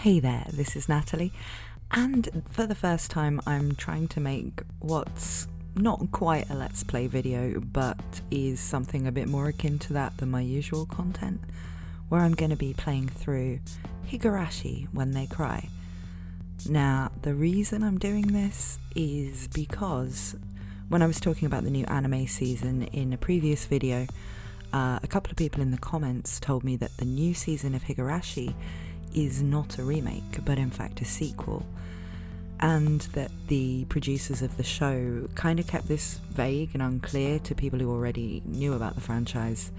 Hey there, this is Natalie, and for the first time I'm trying to make what's not quite a Let's Play video, but is something a bit more akin to that than my usual content, where I'm going to be playing through Higurashi When They Cry. Now, the reason I'm doing this is because when I was talking about the new anime season in a previous video, a couple of people in the comments told me that the new season of Higurashi is not a remake, but in fact a sequel, and that the producers of the show kind of kept this vague and unclear to people who already knew about the franchise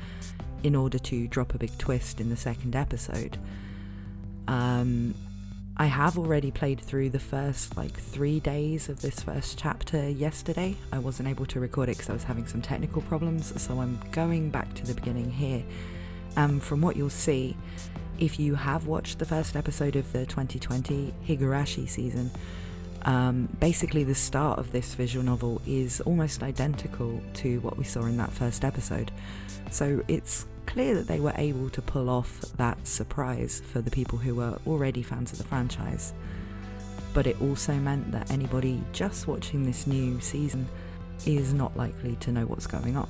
in order to drop a big twist in the second episode. I have already played through the first 3 days of this first chapter yesterday. I wasn't able to record it because I was having some technical problems, so I'm going back to the beginning here. From what you'll see, if you have watched the first episode of the 2020 Higurashi season, basically the start of this visual novel is almost identical to what we saw in that first episode. So it's clear that they were able to pull off that surprise for the people who were already fans of the franchise. But it also meant that anybody just watching this new season is not likely to know what's going on.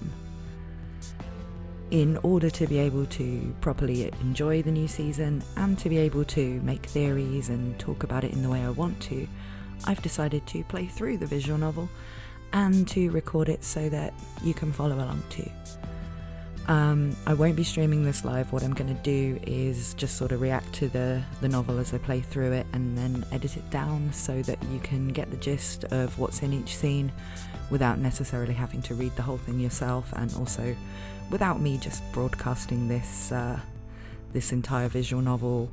In order to be able to properly enjoy the new season and to be able to make theories and talk about it in the way I want to, I've decided to play through the visual novel and to record it so that you can follow along too. I won't be streaming this live. What I'm going to do is just sort of react to the novel as I play through it and then edit it down so that you can get the gist of what's in each scene without necessarily having to read the whole thing yourself, and also without me just broadcasting this entire visual novel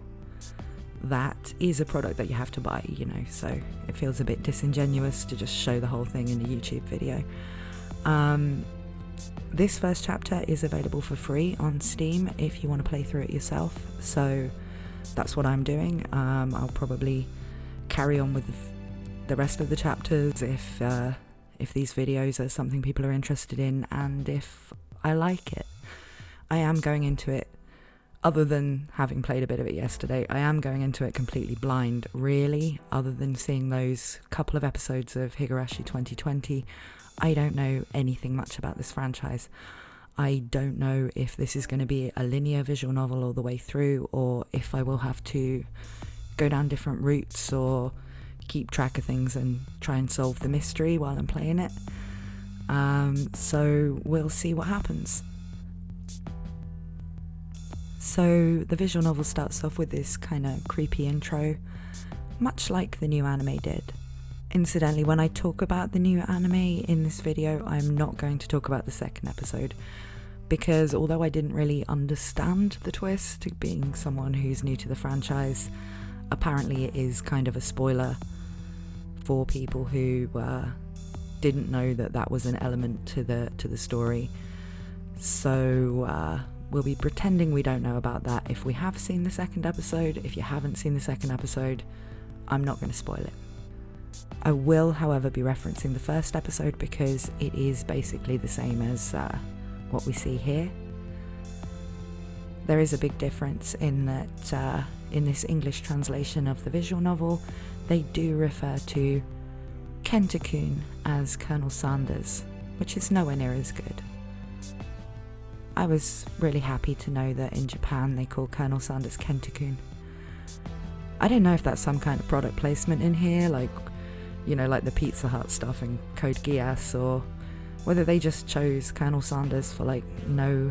that is a product that you have to buy, so it feels a bit disingenuous to just show the whole thing in a YouTube video. This first chapter is available for free on Steam if you want to play through it yourself, so that's what I'm doing. I'll probably carry on with the rest of the chapters if these videos are something people are interested in, and if I like it. I am going into it, other than having played a bit of it yesterday, I am going into it completely blind, really. Other than seeing those couple of episodes of Higurashi 2020, I don't know anything much about this franchise. I don't know if this is going to be a linear visual novel all the way through, or if I will have to go down different routes or keep track of things and try and solve the mystery while I'm playing it. So we'll see what happens. So the visual novel starts off with this kind of creepy intro, much like the new anime did. Incidentally, when I talk about the new anime in this video, I'm not going to talk about the second episode, because although I didn't really understand the twist, being someone who's new to the franchise, apparently it is kind of a spoiler for people who didn't know that was an element to the story. So we'll be pretending we don't know about that if we have seen the second episode. If you haven't seen the second episode, I'm not going to spoil it. I will, however, be referencing the first episode because it is basically the same as what we see here. There is a big difference in that in this English translation of the visual novel, they do refer to Kenta-kun as Colonel Sanders, which is nowhere near as good. I was really happy to know that in Japan they call Colonel Sanders Kenta-kun. I don't know if that's some kind of product placement in here, like the Pizza Hut stuff in Code Geass, or whether they just chose Colonel Sanders for no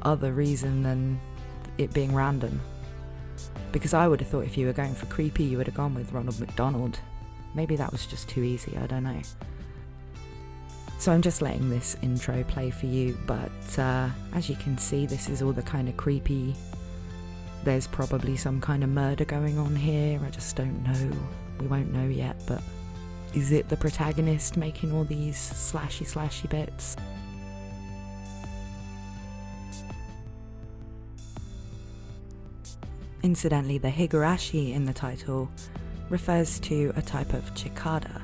other reason than it being random. Because I would have thought if you were going for creepy, you would have gone with Ronald McDonald. Maybe that was just too easy, I don't know. So I'm just letting this intro play for you, but as you can see, this is all the kind of creepy. There's probably some kind of murder going on here, I just don't know. We won't know yet, but is it the protagonist making all these slashy bits? Incidentally, the Higurashi in the title refers to a type of cicada.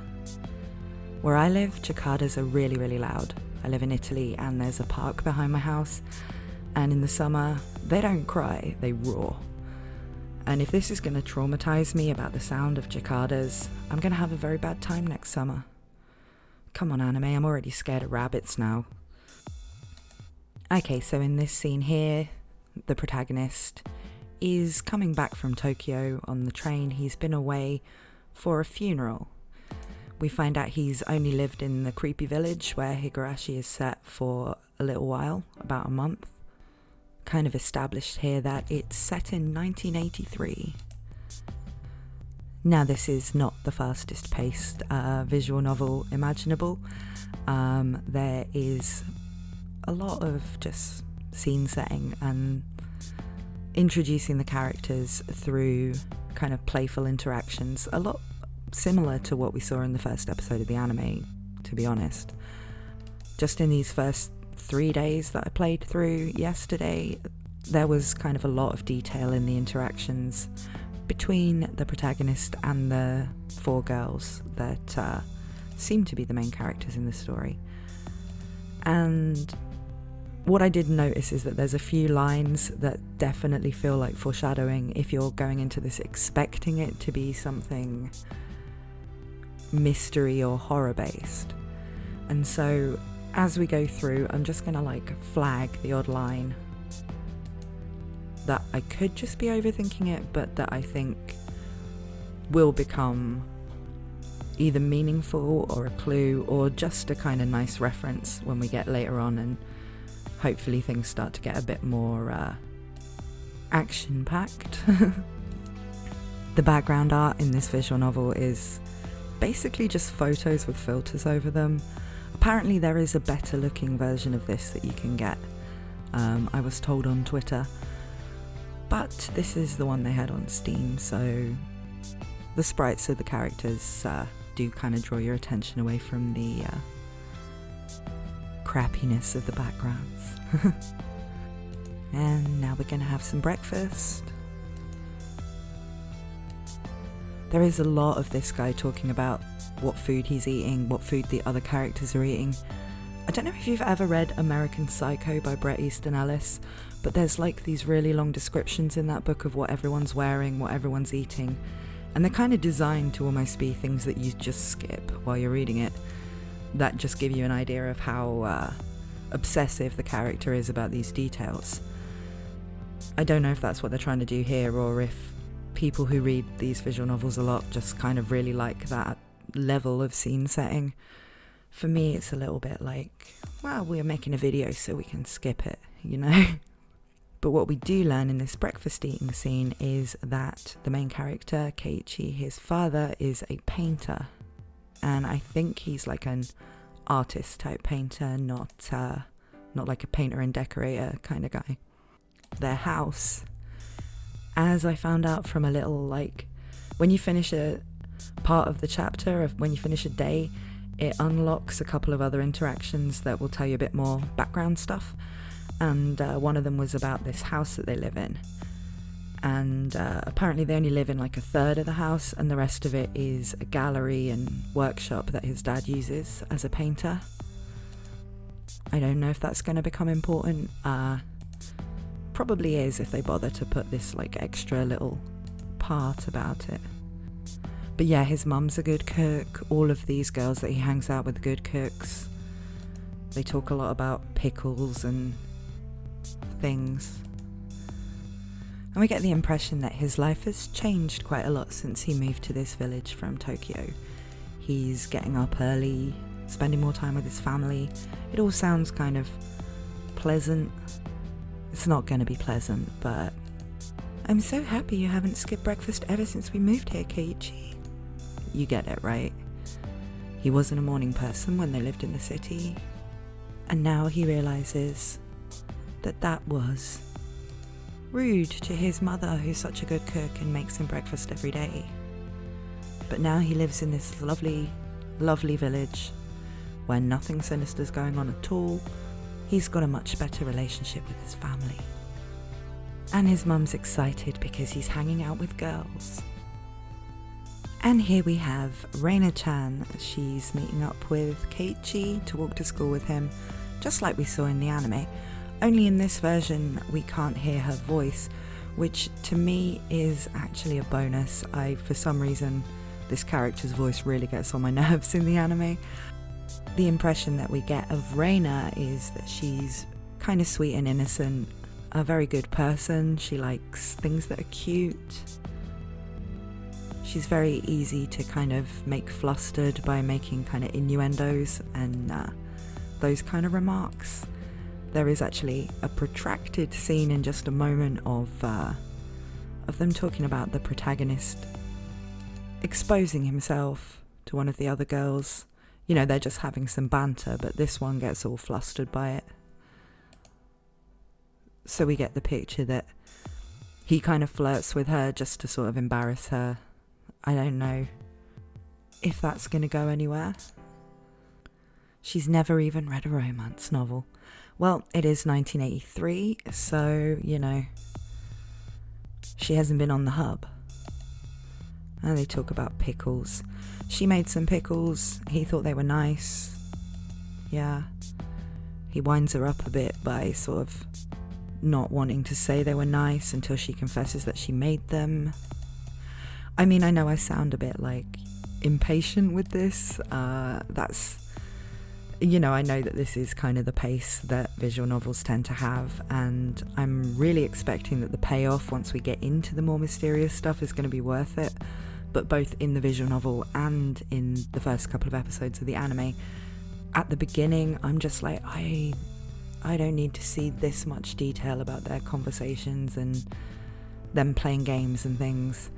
Where I live, cicadas are really, really loud. I live in Italy and there's a park behind my house, and in the summer, they don't cry, they roar. And if this is going to traumatize me about the sound of cicadas, I'm going to have a very bad time next summer. Come on, anime, I'm already scared of rabbits now. Okay, so in this scene here, the protagonist is coming back from Tokyo on the train. He's been away for a funeral. We find out he's only lived in the creepy village where Higurashi is set for a little while, about a month. Kind of established here that it's set in 1983. Now, this is not the fastest paced visual novel imaginable. There is a lot of just scene setting and introducing the characters through kind of playful interactions, a lot similar to what we saw in the first episode of the anime, to be honest. Just in these first 3 days that I played through yesterday, there was kind of a lot of detail in the interactions between the protagonist and the 4 girls that seem to be the main characters in the story. And what I did notice is that there's a few lines that definitely feel like foreshadowing if you're going into this expecting it to be something mystery or horror based. And so as we go through, I'm just gonna flag the odd line that I could just be overthinking it, but that I think will become either meaningful or a clue or just a kind of nice reference when we get later on, and hopefully things start to get a bit more action packed. The background art in this visual novel is basically just photos with filters over them. Apparently there is a better looking version of this that you can get, I was told on Twitter, but this is the one they had on Steam, so the sprites of the characters do kind of draw your attention away from the crappiness of the backgrounds. And now we're gonna have some breakfast. There is a lot of this guy talking about what food he's eating, what food the other characters are eating. I don't know if you've ever read American Psycho by Bret Easton Ellis, but there's these really long descriptions in that book of what everyone's wearing, what everyone's eating, and they're kind of designed to almost be things that you just skip while you're reading it, that just give you an idea of how obsessive the character is about these details. I don't know if that's what they're trying to do here, or if people who read these visual novels a lot just kind of really like that level of scene setting. For me, it's a little bit well, we're making a video so we can skip it, you know? But what we do learn in this breakfast eating scene is that the main character, Keiichi, his father, is a painter. And I think he's an artist type painter, not like a painter and decorator kind of guy. Their house, as I found out from a little, when you finish a part of the chapter, when you finish a day, it unlocks a couple of other interactions that will tell you a bit more background stuff. And one of them was about this house that they live in. And apparently they only live in a third of the house, and the rest of it is a gallery and workshop that his dad uses as a painter. I don't know if that's going to become important. Probably is if they bother to put this extra little part about it. But yeah, his mum's a good cook. All of these girls that he hangs out with are good cooks. They talk a lot about pickles and things. And we get the impression that his life has changed quite a lot since he moved to this village from Tokyo. He's getting up early, spending more time with his family. It all sounds kind of pleasant. It's not going to be pleasant, but I'm so happy you haven't skipped breakfast ever since we moved here, Keiichi. You get it, right? He wasn't a morning person when they lived in the city, and now he realizes that that was rude to his mother, who's such a good cook and makes him breakfast every day. But now he lives in this lovely, lovely village where nothing sinister's going on at all. He's got a much better relationship with his family. And his mum's excited because he's hanging out with girls. And here we have Reina-chan. She's meeting up with Keiichi to walk to school with him, just like we saw in the anime. Only in this version we can't hear her voice. which to me is actually a bonus. For some reason, this character's voice really gets on my nerves in the anime. The impression that we get of Reina is that she's kind of sweet and innocent, a very good person. She likes things that are cute. She's very easy to kind of make flustered by making kind of innuendos and those kind of remarks. There is actually a protracted scene in just a moment of them talking about the protagonist exposing himself to one of the other girls. You know, they're just having some banter, but this one gets all flustered by it. So we get the picture that he kind of flirts with her just to sort of embarrass her. I don't know if that's going to go anywhere. She's never even read a romance novel. Well, it is 1983, so, you know, she hasn't been on the hub. And they talk about pickles. She made some pickles. He thought they were nice. Yeah. He winds her up a bit by sort of not wanting to say they were nice until she confesses that she made them. I mean, I know I sound a bit like impatient with this. You know, I know that this is kind of the pace that visual novels tend to have, and I'm really expecting that the payoff once we get into the more mysterious stuff is going to be worth it. But both in the visual novel and in the first couple of episodes of the anime, at the beginning, I'm just like, I don't need to see this much detail about their conversations and them playing games and things,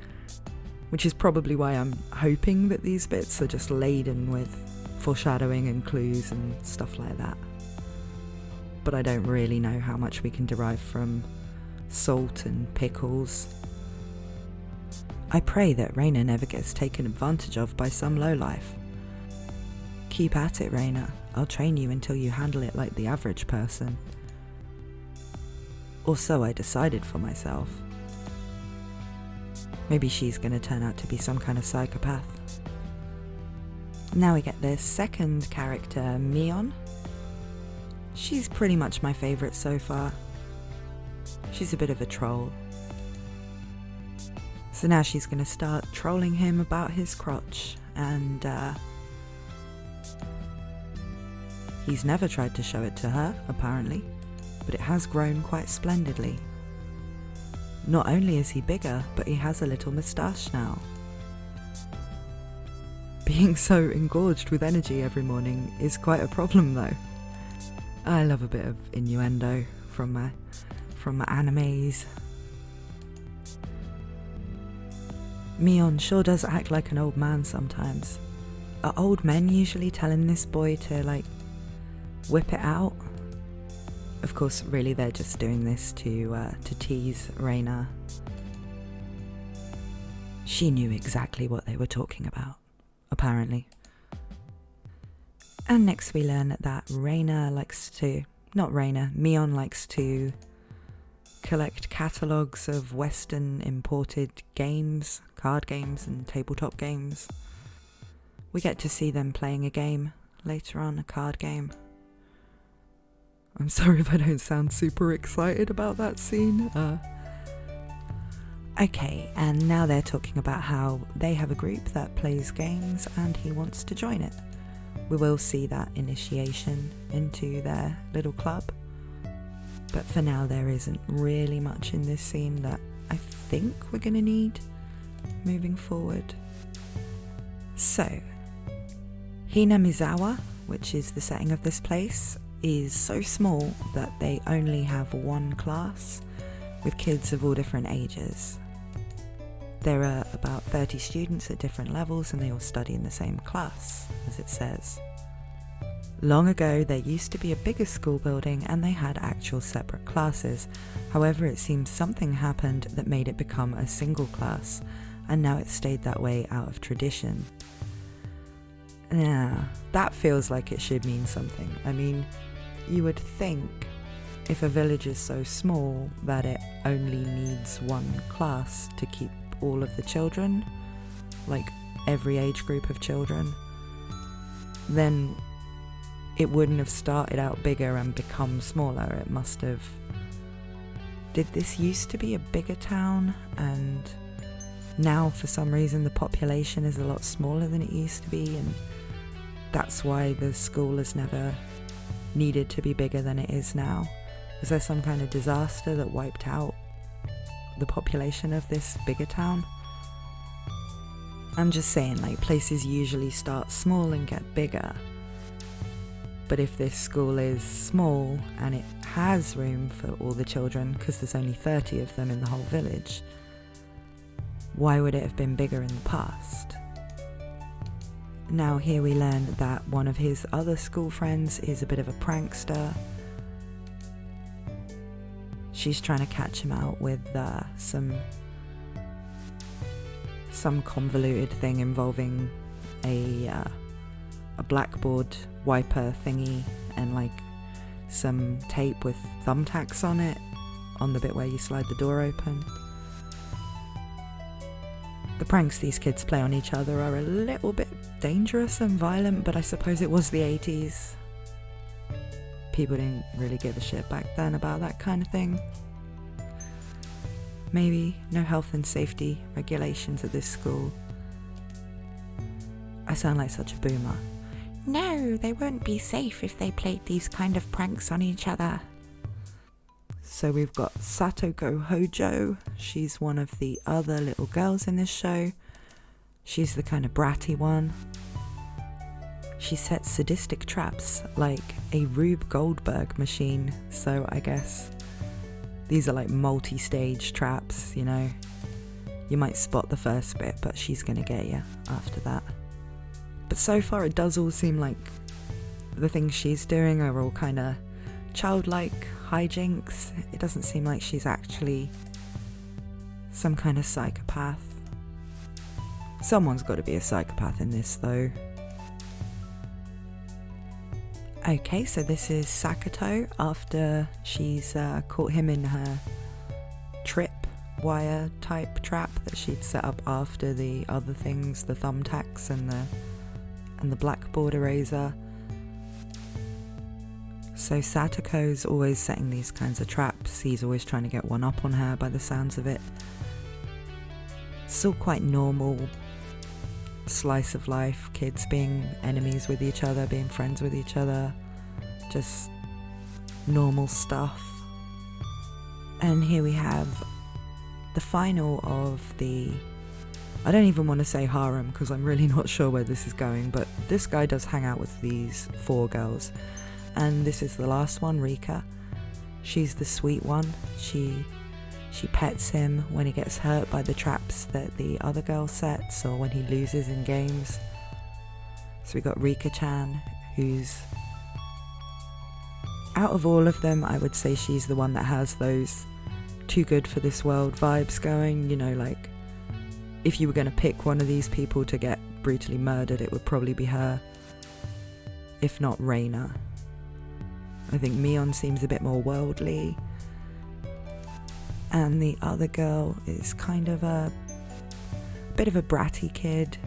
which is probably why I'm hoping that these bits are just laden with foreshadowing and clues and stuff like that. But I don't really know how much we can derive from salt and pickles. I pray that Reina never gets taken advantage of by some lowlife. Keep at it, Reina. I'll train you until you handle it like the average person. Or so I decided for myself. Maybe she's going to turn out to be some kind of psychopath. Now we get this second character, Mion. She's pretty much my favourite so far. She's a bit of a troll. So now she's going to start trolling him about his crotch, and he's never tried to show it to her, apparently, but it has grown quite splendidly. Not only is he bigger, but he has a little moustache now. Being so engorged with energy every morning is quite a problem though. I love a bit of innuendo from my animes. Mion sure does act like an old man sometimes. Are old men usually telling this boy to, like, whip it out? Of course, really they're just doing this to tease Reina. She knew exactly what they were talking about, apparently. And next we learn that Mion likes to collect catalogues of Western imported games, card games and tabletop games. We get to see them playing a game later on, a card game. I'm sorry if I don't sound super excited about that scene. Okay, and now they're talking about how they have a group that plays games and he wants to join it. We will see that initiation into their little club. But for now, there isn't really much in this scene that I think we're going to need moving forward. So, Hinamizawa, which is the setting of this place, is so small that they only have one class with kids of all different ages. There are about 30 students at different levels and they all study in the same class, as it says. Long ago, there used to be a bigger school building and they had actual separate classes. However, it seems something happened that made it become a single class, and now it's stayed that way out of tradition. Yeah, that feels like it should mean something. I mean, you would think if a village is so small that it only needs one class to keep all of the children, like every age group of children, then it wouldn't have started out bigger and become smaller. It must have Did this used to be a bigger town, and now for some reason the population is a lot smaller than it used to be, and that's why the school has never needed to be bigger than it is now? Was there some kind of disaster that wiped out the population of this bigger town? I'm just saying, like, places usually start small and get bigger. But if this school is small and it has room for all the children, because there's only 30 of them in the whole village, why would it have been bigger in the past? Now here we learn that one of his other school friends is a bit of a prankster. She's trying to catch him out with some convoluted thing involving a blackboard wiper thingy and like some tape with thumbtacks on it on the bit where you slide the door open. The pranks these kids play on each other are a little bit dangerous and violent, but I suppose it was the 80s. People didn't really give a shit back then about that kind of thing. Maybe no health and safety regulations at this school. I sound like such a boomer. No, they won't be safe if they played these kind of pranks on each other. So we've got Satoko Hojo. She's one of the other little girls in this show. She's the kind of bratty one. She sets sadistic traps like a Rube Goldberg machine, so I guess these are like multi-stage traps, you know. You might spot the first bit, but she's gonna get you after that. But so far it does all seem like the things she's doing are all kind of childlike hijinks. It doesn't seem like she's actually some kind of psychopath. Someone's got to be a psychopath in this though. Okay, so this is Sakato after she's caught him in her trip wire type trap that she'd set up after the other things, the thumbtacks and the blackboard eraser. So Satoko's always setting these kinds of traps. He's always trying to get one up on her by the sounds of it. Still quite normal slice of life, kids being enemies with each other, being friends with each other, just normal stuff. And here we have the final of the, I don't even want to say harem because I'm really not sure where this is going, but this guy does hang out with these 4 girls, and this is the last one, Rika. She's the sweet one. She pets him when he gets hurt by the traps that the other girl sets or when he loses in games. So we got Rika-chan, who's, out of all of them, I would say she's the one that has those too good for this world vibes going. You know, like, if you were going to pick one of these people to get brutally murdered, it would probably be her, if not Reina. I think Mion seems a bit more worldly. And the other girl is kind of a bit of a bratty kid.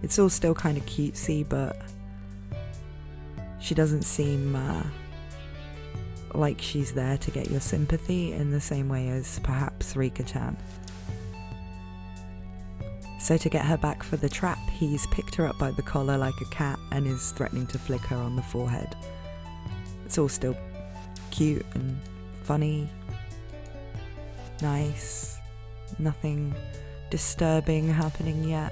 It's all still kind of cutesy, but she doesn't seem like she's there to get your sympathy in the same way as perhaps Rika-chan. So to get her back for the trap, he's picked her up by the collar like a cat and is threatening to flick her on the forehead. It's all still cute and funny. Nice. Nothing disturbing happening yet.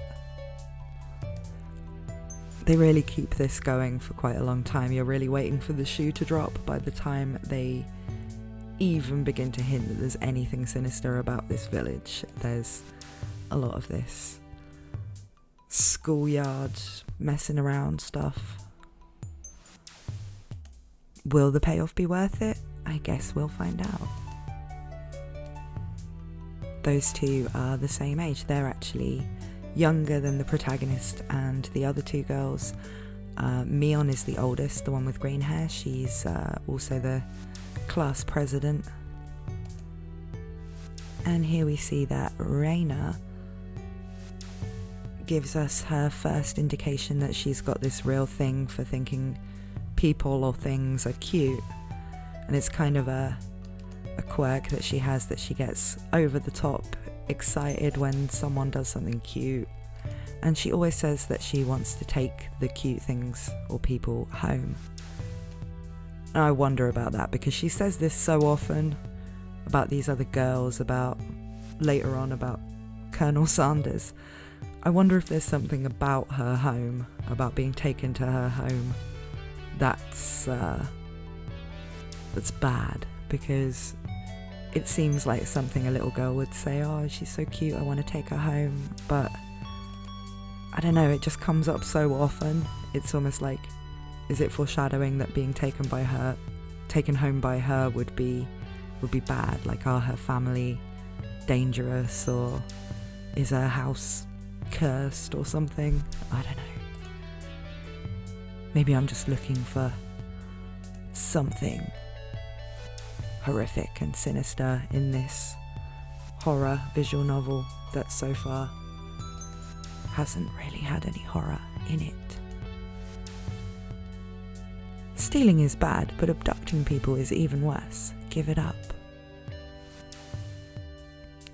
They really keep this going for quite a long time. You're really waiting for the shoe to drop by the time they even begin to hint that there's anything sinister about this village. There's a lot of this schoolyard messing around stuff. Will the payoff be worth it? I guess we'll find out. Those two are the same age. They're actually younger than the protagonist and the other 2 girls. Mion is the oldest, the one with green hair. She's also the class president. And here we see that Reina gives us her first indication that she's got this real thing for thinking people or things are cute. And it's kind of a a quirk that she has, that she gets over the top excited when someone does something cute. And she always says that she wants to take the cute things or people home. And I wonder about that, because she says this so often about these other girls, about later on about Colonel Sanders. I wonder if there's something about her home, about being taken to her home, that's bad, because it seems like something a little girl would say, oh, she's so cute, I want to take her home. But I don't know, it just comes up so often. It's almost like, is it foreshadowing that being taken home by her would be bad? Like, are her family dangerous, or is her house cursed or something? I don't know. Maybe I'm just looking for something horrific and sinister in this horror visual novel that so far hasn't really had any horror in it. Stealing is bad, but abducting people is even worse. Give it up.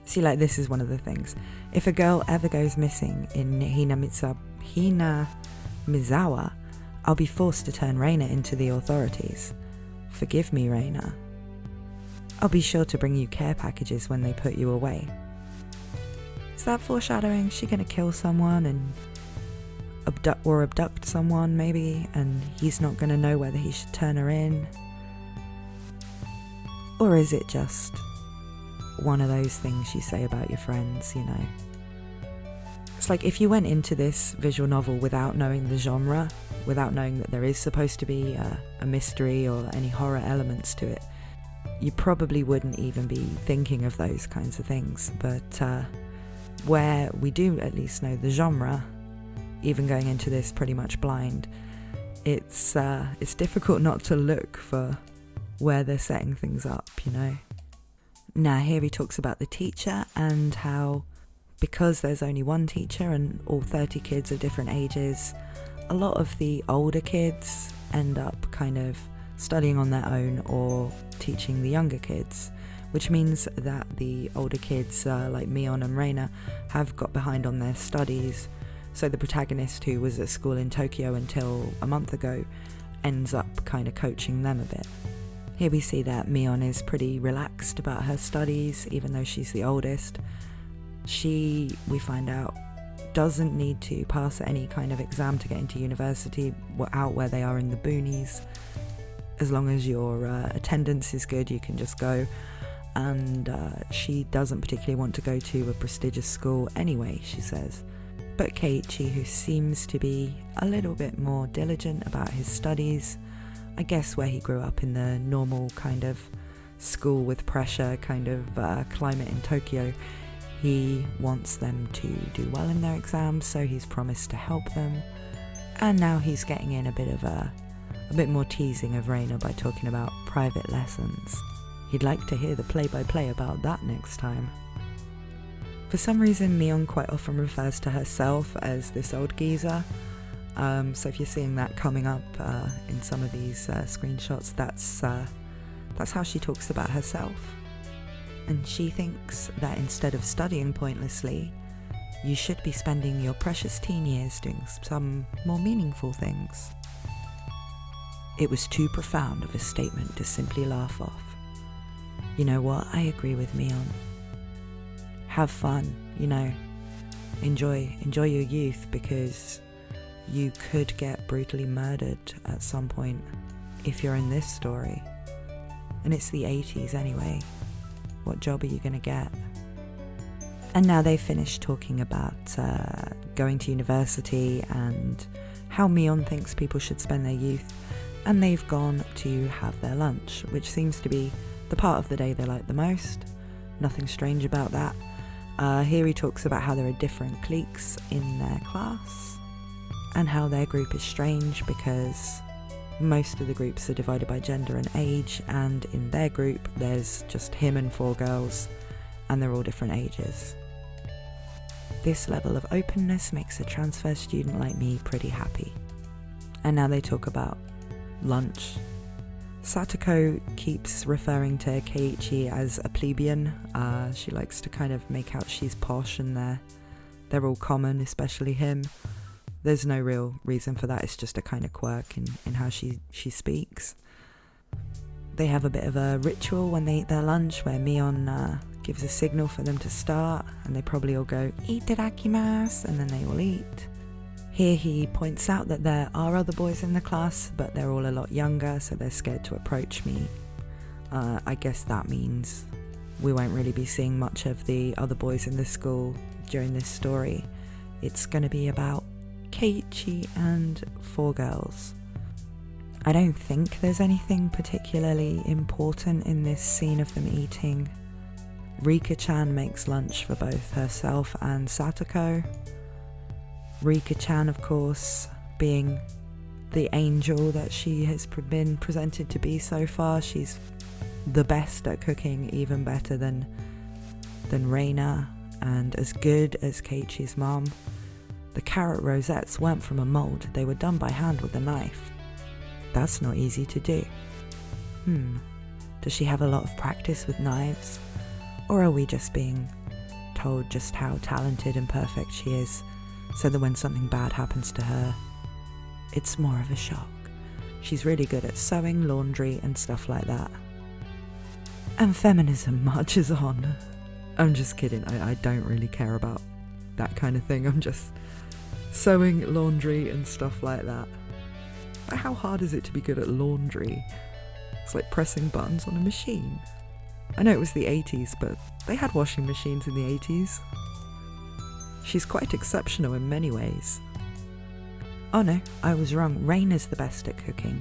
See, like, this is one of the things. If a girl ever goes missing in Hinamizawa, I'll be forced to turn Reina into the authorities. Forgive me, Reina. I'll be sure to bring you care packages when they put you away. Is that foreshadowing? Is she gonna kill someone and abduct someone maybe, and he's not gonna know whether he should turn her in? Or is it just one of those things you say about your friends, you know? It's like, if you went into this visual novel without knowing the genre, without knowing that there is supposed to be a mystery or any horror elements to it, you probably wouldn't even be thinking of those kinds of things. But where we do at least know the genre, even going into this pretty much blind, it's difficult not to look for where they're setting things up, you know? Now, here he talks about the teacher and how, because there's only one teacher and all 30 kids of different ages, a lot of the older kids end up kind of studying on their own or teaching the younger kids, which means that the older kids, like Mion and Reina, have got behind on their studies. So the protagonist, who was at school in Tokyo until a month ago, ends up kind of coaching them a bit. Here we see that Mion is pretty relaxed about her studies, even though she's the oldest. She, we find out, doesn't need to pass any kind of exam to get into university out where they are in the boonies. As long as your attendance is good, you can just go. And she doesn't particularly want to go to a prestigious school anyway, she says. But Keiichi, who seems to be a little bit more diligent about his studies, I guess where he grew up in the normal kind of school with pressure kind of climate in Tokyo, he wants them to do well in their exams, so he's promised to help them. And now he's getting in a bit more teasing of Reina by talking about private lessons. He'd like to hear the play-by-play about that next time. For some reason, Mion quite often refers to herself as this old geezer. So if you're seeing that coming up in some of these screenshots, that's how she talks about herself. And she thinks that instead of studying pointlessly, you should be spending your precious teen years doing some more meaningful things. It was too profound of a statement to simply laugh off. You know what? I agree with Mion. Have fun, you know. Enjoy your youth, because you could get brutally murdered at some point if you're in this story. And it's the 80s anyway. What job are you going to get? And now they've finished talking about going to university and how Mion thinks people should spend their youth. And they've gone to have their lunch, which seems to be the part of the day they like the most. Nothing strange about that. Here he talks about how there are different cliques in their class and how their group is strange because most of the groups are divided by gender and age, and in their group there's just him and 4 girls and they're all different ages. This level of openness makes a transfer student like me pretty happy. And now they talk about lunch. Satoko keeps referring to Keiichi as a plebeian. She likes to kind of make out she's posh and they're all common, especially him. There's no real reason for that, it's just a kind of quirk in how she speaks. They have a bit of a ritual when they eat their lunch where Mion gives a signal for them to start, and they probably all go "Itadakimasu," and then they all eat. Here he points out that there are other boys in the class, but they're all a lot younger, so they're scared to approach me. I guess that means we won't really be seeing much of the other boys in the school during this story. It's going to be about Keiichi and 4 girls. I don't think there's anything particularly important in this scene of them eating. Rika-chan makes lunch for both herself and Satoko. Rika-chan, of course, being the angel that she has been presented to be so far. She's the best at cooking, even better than Reina, and as good as Keiichi's mom. The carrot rosettes weren't from a mould, they were done by hand with a knife. That's not easy to do. Does she have a lot of practice with knives? Or are we just being told just how talented and perfect she is, so that when something bad happens to her, it's more of a shock? She's really good at sewing, laundry, and stuff like that. And feminism marches on. I'm just kidding, I don't really care about that kind of thing. I'm just sewing, laundry, and stuff like that. But how hard is it to be good at laundry? It's like pressing buttons on a machine. I know it was the 80s, but they had washing machines in the 80s. She's quite exceptional in many ways. Oh no, I was wrong. Reina's the best at cooking.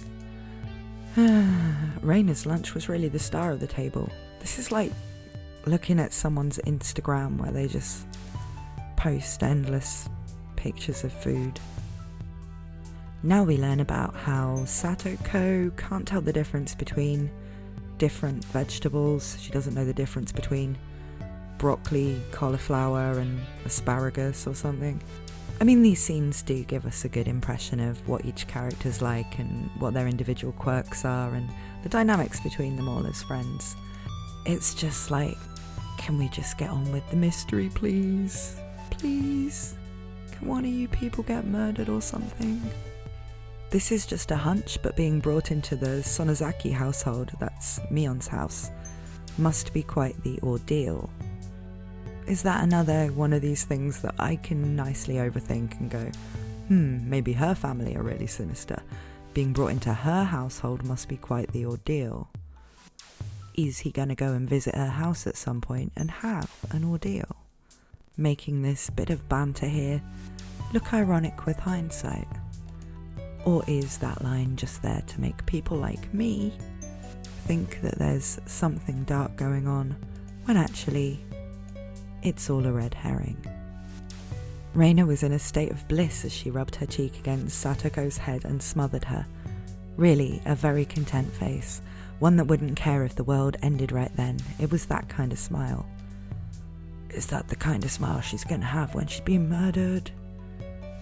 Reina's lunch was really the star of the table. This is like looking at someone's Instagram where they just post endless pictures of food. Now we learn about how Satoko can't tell the difference between different vegetables. She doesn't know the difference between broccoli, cauliflower, and asparagus or something. I mean, these scenes do give us a good impression of what each character's like and what their individual quirks are and the dynamics between them all as friends. It's just like, can we just get on with the mystery, please? Please? Can one of you people get murdered or something? This is just a hunch, but being brought into the Sonozaki household, that's Mion's house, must be quite the ordeal. Is that another one of these things that I can nicely overthink and go, maybe her family are really sinister. Being brought into her household must be quite the ordeal. Is he going to go and visit her house at some point and have an ordeal? Making this bit of banter here look ironic with hindsight. Or is that line just there to make people like me think that there's something dark going on, when actually it's all a red herring? Reina was in a state of bliss as she rubbed her cheek against Satoko's head and smothered her. Really, a very content face, one that wouldn't care if the world ended right then. It was that kind of smile. Is that the kind of smile she's gonna have when she's being murdered?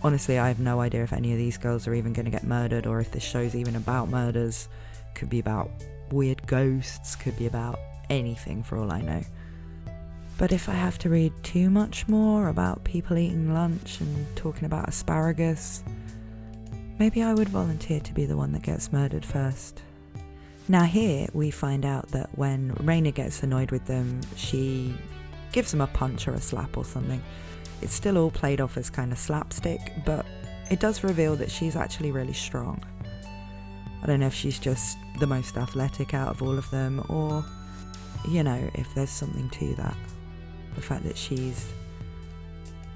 Honestly, I have no idea if any of these girls are even going to get murdered, or if this show's even about murders. Could be about weird ghosts, could be about anything for all I know. But if I have to read too much more about people eating lunch and talking about asparagus, maybe I would volunteer to be the one that gets murdered first. Now here we find out that when Reina gets annoyed with them, she gives them a punch or a slap or something. It's still all played off as kind of slapstick, but it does reveal that she's actually really strong. I don't know if she's just the most athletic out of all of them, or, you know, if there's something to that. The fact that she's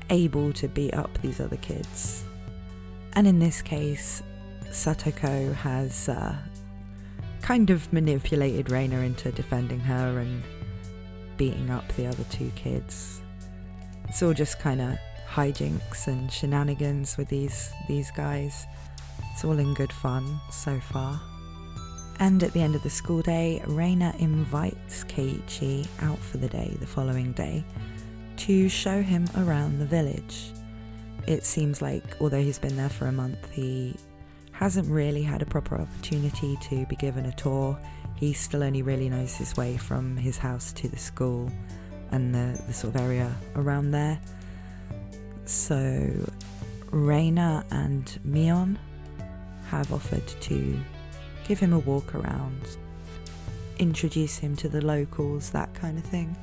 able to beat up these other kids. And in this case, Satoko has kind of manipulated Reina into defending her and beating up the other 2 kids. It's all just kind of hijinks and shenanigans with these guys. It's all in good fun so far. And at the end of the school day, Reina invites Keiichi out for the day the following day to show him around the village. It seems like, although he's been there for a month, he hasn't really had a proper opportunity to be given a tour. He still only really knows his way from his house to the school and the sort of area around there. So Reina and Mion have offered to give him a walk around, introduce him to the locals, that kind of thing.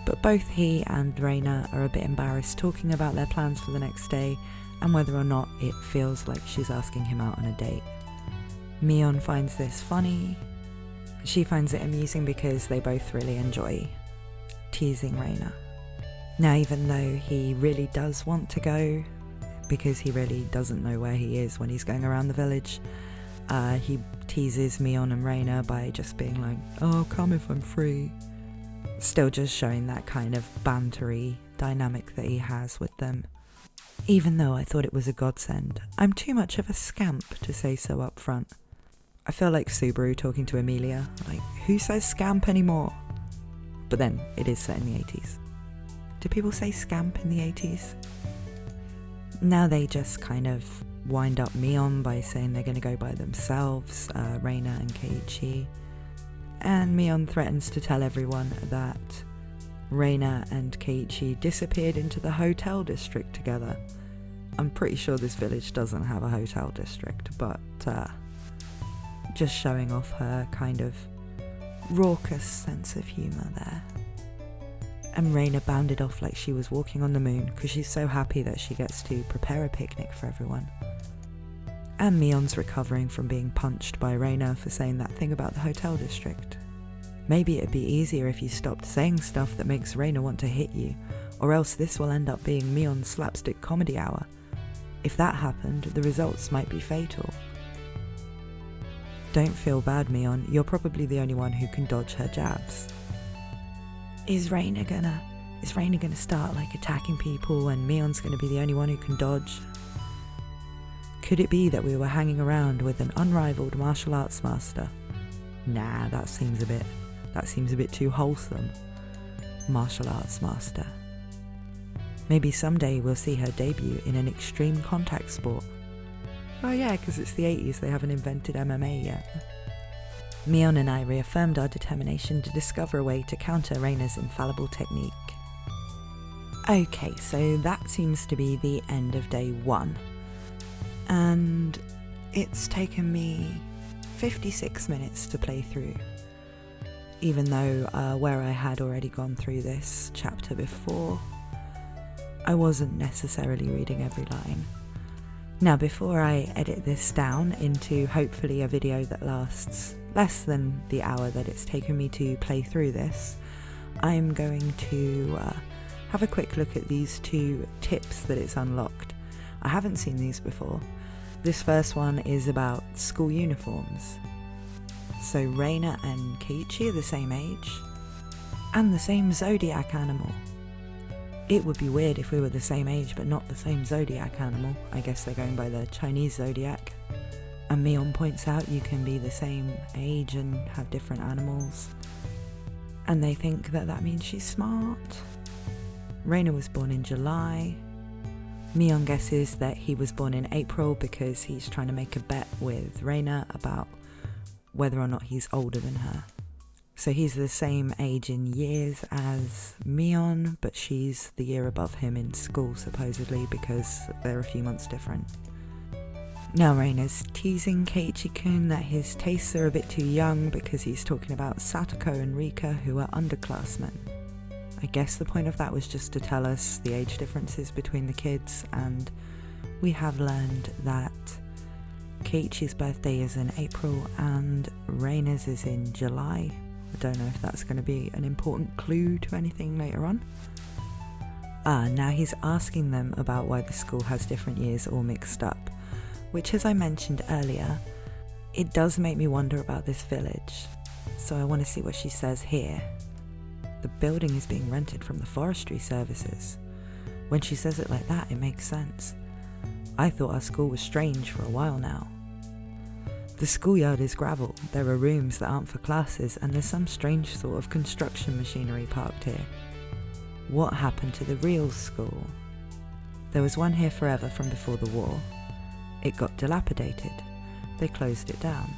But both he and Reina are a bit embarrassed talking about their plans for the next day and whether or not it feels like she's asking him out on a date. Mion finds this funny. She finds it amusing because they both really enjoy teasing Reina. Now, even though he really does want to go, because he really doesn't know where he is when he's going around the village, he teases Mion and Reina by just being like, "Oh, come if I'm free." Still just showing that kind of bantery dynamic that he has with them. Even though I thought it was a godsend, I'm too much of a scamp to say so up front. I feel like Subaru talking to Emilia, like, who says scamp anymore? But then, it is set in the 80s. Do people say scamp in the 80s? Now they just kind of wind up Mion by saying they're going to go by themselves, Reina and Keiichi. And Mion threatens to tell everyone that Reina and Keiichi disappeared into the hotel district together. I'm pretty sure this village doesn't have a hotel district, but just showing off her kind of raucous sense of humour there. And Reina bounded off like she was walking on the moon because she's so happy that she gets to prepare a picnic for everyone. And Mion's recovering from being punched by Reina for saying that thing about the hotel district. Maybe it'd be easier if you stopped saying stuff that makes Reina want to hit you, or else this will end up being Mion's slapstick comedy hour. If that happened, the results might be fatal. Don't feel bad, Mion, you're probably the only one who can dodge her jabs. Is Reina gonna start like attacking people and Mion's gonna be the only one who can dodge? Could it be that we were hanging around with an unrivaled martial arts master? Nah, that seems a bit too wholesome. Martial arts master. Maybe someday we'll see her debut in an extreme contact sport. Oh yeah, because it's the 80s, they haven't invented MMA yet. Mion and I reaffirmed our determination to discover a way to counter Reina's infallible technique. Okay, so that seems to be the end of day 1. And it's taken me 56 minutes to play through. Even though where I had already gone through this chapter before, I wasn't necessarily reading every line. Now, before I edit this down into hopefully a video that lasts less than the hour that it's taken me to play through this, I'm going to have a quick look at these 2 tips that it's unlocked. I haven't seen these before. This first one is about school uniforms. So Reina and Keiichi are the same age, and the same zodiac animal. It would be weird if we were the same age but not the same zodiac animal. I guess they're going by the Chinese zodiac. And Mion points out you can be the same age and have different animals. And they think that that means she's smart. Reina was born in July. Mion guesses that he was born in April because he's trying to make a bet with Reina about whether or not he's older than her. So he's the same age in years as Mion, but she's the year above him in school supposedly because they're a few months different. Now Reina's teasing Keiichi-kun that his tastes are a bit too young because he's talking about Satoko and Rika, who are underclassmen. I guess the point of that was just to tell us the age differences between the kids, and we have learned that Keiichi's birthday is in April and Reina's is in July. I don't know if that's going to be an important clue to anything later on. Now he's asking them about why the school has different years all mixed up, which, as I mentioned earlier, it does make me wonder about this village. So I want to see what she says here. The building is being rented from the forestry services. When she says it like that, it makes sense. I thought our school was strange for a while now. The schoolyard is gravel, there are rooms that aren't for classes, and there's some strange sort of construction machinery parked here. What happened to the real school? There was one here forever from before the war. It got dilapidated. they closed it down.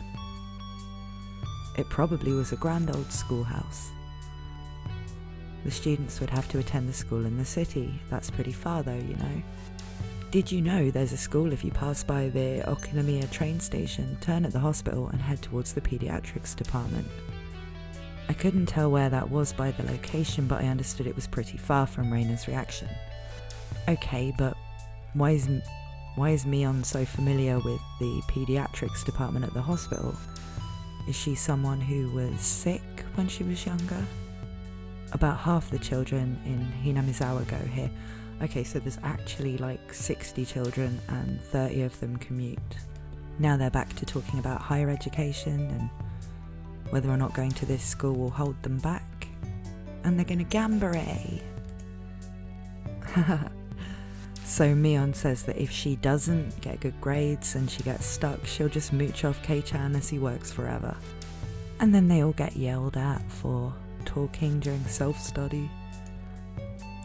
It probably was a grand old schoolhouse. The students would have to attend the school in the city. That's pretty far though, you know. Did you know there's a school if you pass by the Okinomiya train station, turn at the hospital and head towards the pediatrics department? I couldn't tell where that was by the location, but I understood it was pretty far from Reina's reaction. Okay, but why is Mion so familiar with the pediatrics department at the hospital? Is she someone who was sick when she was younger? About half the children in Hinamizawa go here. Okay, so there's actually like 60 children and 30 of them commute. Now they're back to talking about higher education and whether or not going to this school will hold them back. And they're gonna gambare. So Mion says that if she doesn't get good grades and she gets stuck, she'll just mooch off Kei-chan as he works forever. And then they all get yelled at for talking during self-study.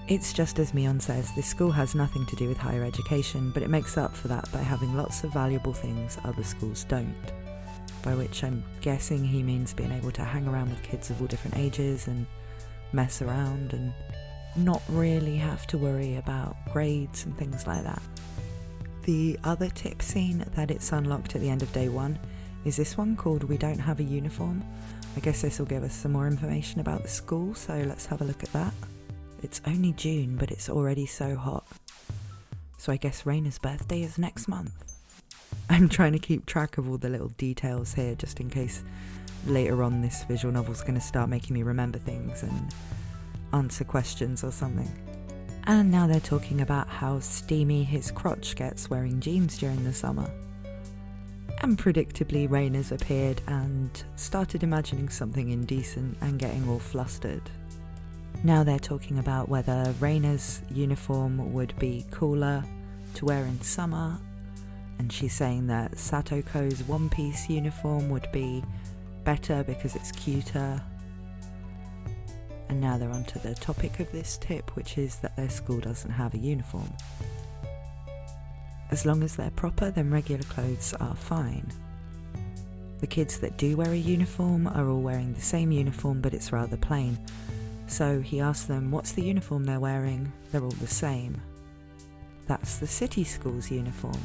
It's just as Mion says, this school has nothing to do with higher education, but it makes up for that by having lots of valuable things other schools don't. By which I'm guessing he means being able to hang around with kids of all different ages and mess around and not really have to worry about grades and things like that. The other tip scene that it's unlocked at the end of day 1 is this one called We Don't Have a Uniform. I guess this will give us some more information about the school, so let's have a look at that. It's only June, but it's already so hot. So I guess Reina's birthday is next month. I'm trying to keep track of all the little details here, just in case later on this visual novel's going to start making me remember things and answer questions or something. And now they're talking about how steamy his crotch gets wearing jeans during the summer. And predictably Reina's appeared and started imagining something indecent and getting all flustered. Now they're talking about whether Reina's uniform would be cooler to wear in summer, and she's saying that Satoko's one-piece uniform would be better because it's cuter. And now they're onto the topic of this tip, which is that their school doesn't have a uniform. As long as they're proper, then regular clothes are fine. The kids that do wear a uniform are all wearing the same uniform, but it's rather plain. So he asks them, what's the uniform they're wearing? They're all the same. That's the city school's uniform.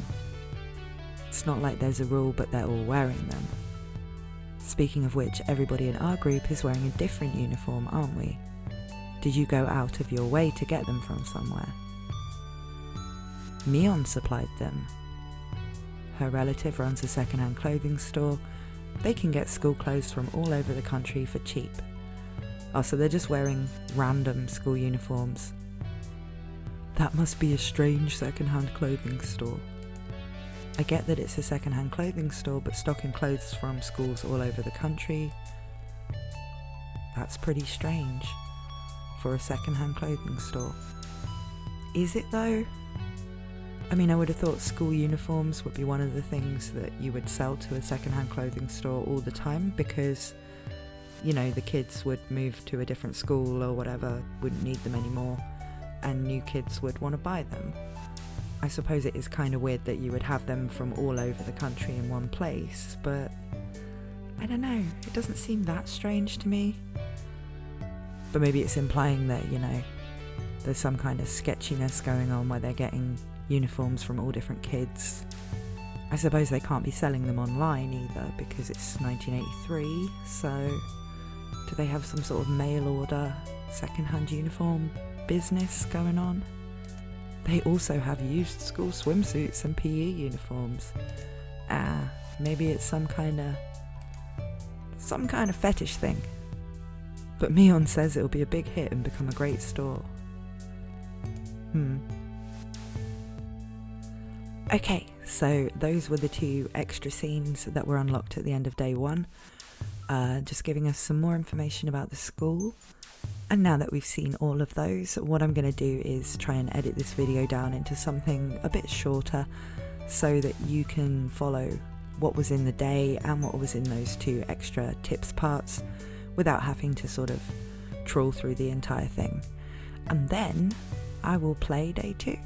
It's not like there's a rule, but they're all wearing them. Speaking of which, everybody in our group is wearing a different uniform, aren't we? Did you go out of your way to get them from somewhere? Mion supplied them. Her relative runs a second-hand clothing store. They can get school clothes from all over the country for cheap. Oh, so they're just wearing random school uniforms. That must be a strange second-hand clothing store. I get that it's a second-hand clothing store, but stocking clothes from schools all over the country, that's pretty strange for a second-hand clothing store. Is it though? I mean, I would have thought school uniforms would be one of the things that you would sell to a second-hand clothing store all the time, because, you know, the kids would move to a different school or whatever, wouldn't need them anymore, and new kids would want to buy them. I suppose it is kind of weird that you would have them from all over the country in one place, but I don't know, it doesn't seem that strange to me. But maybe it's implying that, you know, there's some kind of sketchiness going on where they're getting uniforms from all different kids. I suppose they can't be selling them online either because it's 1983, so do they have some sort of mail order second-hand uniform business going on? They also have used school swimsuits and PE uniforms. Maybe it's some kind of fetish thing. But Mion says it'll be a big hit and become a great store. Okay, so those were the 2 extra scenes that were unlocked at the end of day 1. Just giving us some more information about the school. And now that we've seen all of those, what I'm going to do is try and edit this video down into something a bit shorter so that you can follow what was in the day and what was in those 2 extra tips parts without having to sort of trawl through the entire thing. And then I will play day 2.